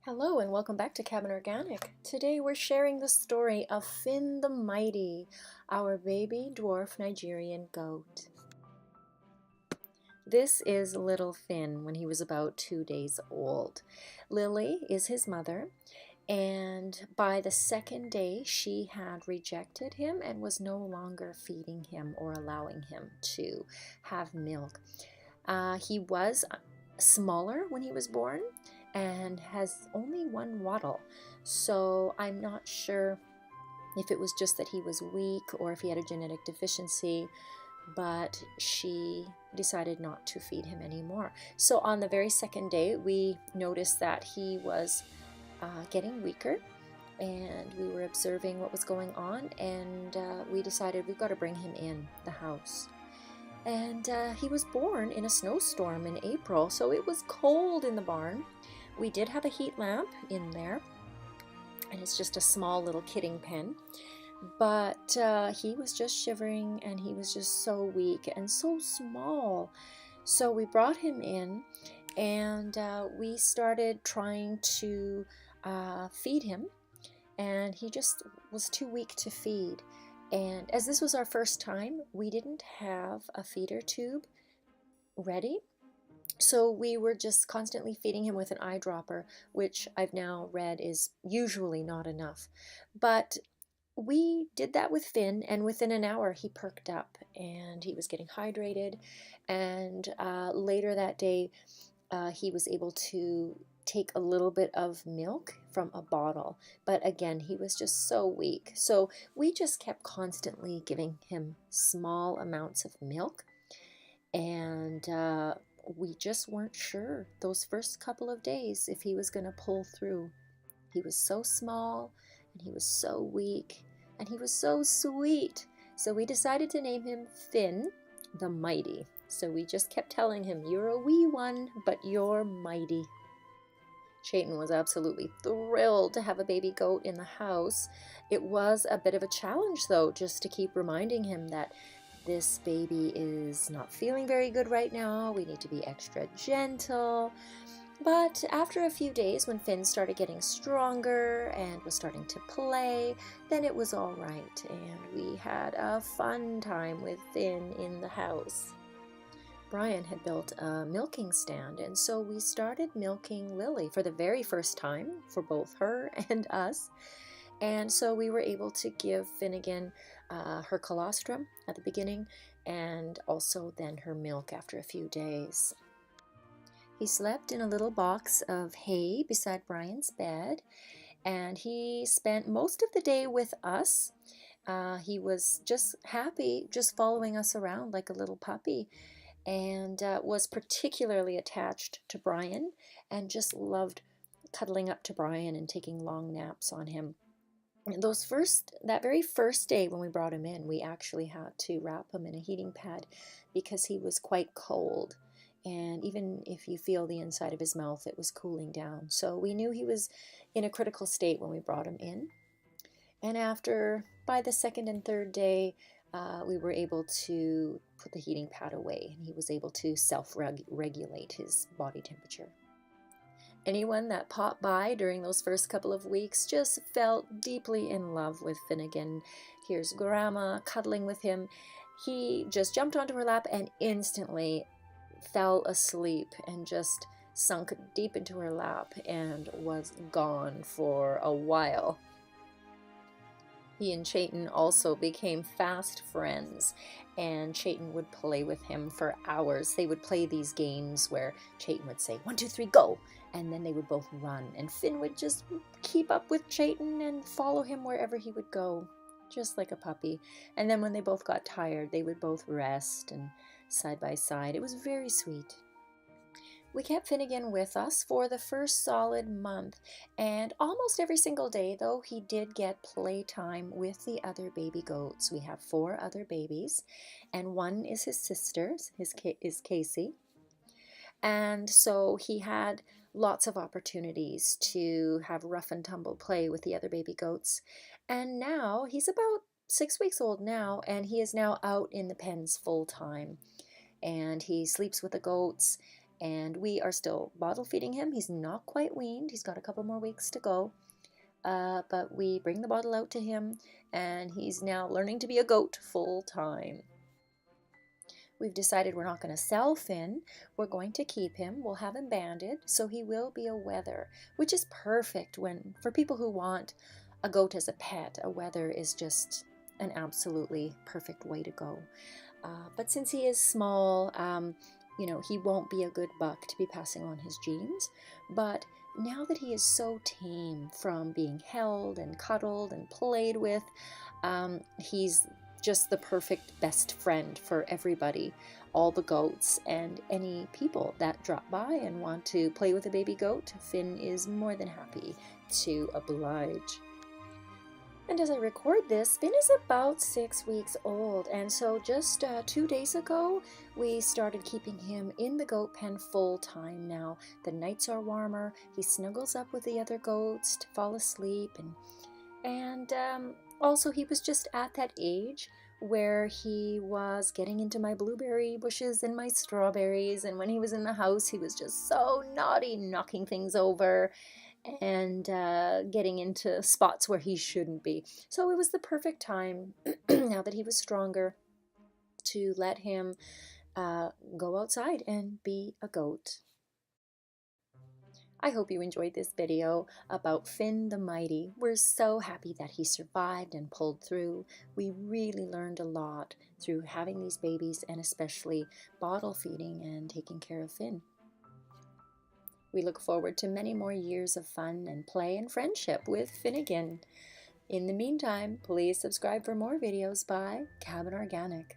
Hello and welcome back to Cabin Organic. Today we're sharing the story of Finn the Mighty, our baby dwarf Nigerian goat. This is little Finn when he was about 2 days old. Lily is his mother, and by the second day she had rejected him and was no longer feeding him or allowing him to have milk. He was smaller when he was born and has only one wattle, so I'm not sure if it was just that he was weak or if he had a genetic deficiency, but she decided not to feed him anymore. So on the very second day we noticed that he was getting weaker, and we were observing what was going on, and we decided we've got to bring him in the house. And he was born in a snowstorm in April, so it was cold in the barn. We did have a heat lamp in there, and it's just a small little kidding pen. But he was just shivering, and he was just so weak and so small. So we brought him in, and we started trying to feed him, and he just was too weak to feed. And as this was our first time, we didn't have a feeder tube ready. So we were just constantly feeding him with an eyedropper, which I've now read is usually not enough. But we did that with Finn, and within an hour he perked up and he was getting hydrated. And later that day, he was able to take a little bit of milk from a bottle, but again he was just so weak, so we just kept constantly giving him small amounts of milk. And we just weren't sure those first couple of days if he was going to pull through. He was so small, and he was so weak, and he was so sweet, so we decided to name him Finn the Mighty. So we just kept telling him, "You're a wee one, but you're mighty." Chayton was absolutely thrilled to have a baby goat in the house. It was a bit of a challenge, though, just to keep reminding him that this baby is not feeling very good right now. We need to be extra gentle. But after a few days, when Finn started getting stronger and was starting to play, then it was all right, and we had a fun time with Finn in the house. Brian had built a milking stand, and so we started milking Lily for the very first time for both her and us. And so we were able to give Finnegan her colostrum at the beginning, and also then her milk after a few days. He slept in a little box of hay beside Brian's bed, and he spent most of the day with us. He was just happy, just following us around like a little puppy, and was particularly attached to Brian and just loved cuddling up to Brian and taking long naps on him. That very first day when we brought him in, we actually had to wrap him in a heating pad because he was quite cold, and even if you feel the inside of his mouth, it was cooling down. So we knew he was in a critical state when we brought him in. And by the second and third day, we were able to put the heating pad away, and he was able to self-regulate his body temperature. Anyone that popped by during those first couple of weeks just felt deeply in love with Finnegan. Here's Grandma cuddling with him. He just jumped onto her lap and instantly fell asleep and just sunk deep into her lap and was gone for a while. He and Chayton also became fast friends, and Chayton would play with him for hours. They would play these games where Chayton would say, 1, 2, 3, go! And then they would both run, and Finn would just keep up with Chayton and follow him wherever he would go, just like a puppy. And then when they both got tired, they would both rest and side by side. It was very sweet. We kept Finnegan with us for the first solid month, and almost every single day, though, he did get playtime with the other baby goats. We have 4 other babies, and one is his sister, is Casey. And so he had lots of opportunities to have rough and tumble play with the other baby goats. And now he's about 6 weeks old now, and he is now out in the pens full time. And he sleeps with the goats, and we are still bottle feeding him. He's not quite weaned. He's got a couple more weeks to go. But we bring the bottle out to him, and he's now learning to be a goat full time. We've decided we're not going to sell Finn. We're going to keep him. We'll have him banded, so he will be a wether, which is perfect for people who want a goat as a pet. A wether is just an absolutely perfect way to go. But since he is small, he won't be a good buck to be passing on his genes. But now that he is so tame from being held and cuddled and played with, he's just the perfect best friend for everybody, all the goats and any people that drop by and want to play with a baby goat. Finn is more than happy to oblige. And as I record this, Finn is about 6 weeks old, and so just 2 days ago, we started keeping him in the goat pen full time now. The nights are warmer, he snuggles up with the other goats to fall asleep, and also he was just at that age where he was getting into my blueberry bushes and my strawberries, and when he was in the house, he was just so naughty, knocking things over and getting into spots where he shouldn't be. So it was the perfect time, now that he was stronger, to let him go outside and be a goat. I hope you enjoyed this video about Finn the Mighty. We're so happy that he survived and pulled through. We really learned a lot through having these babies, and especially bottle feeding and taking care of Finn. We look forward to many more years of fun and play and friendship with Finnegan. In the meantime, please subscribe for more videos by Cabinorganic.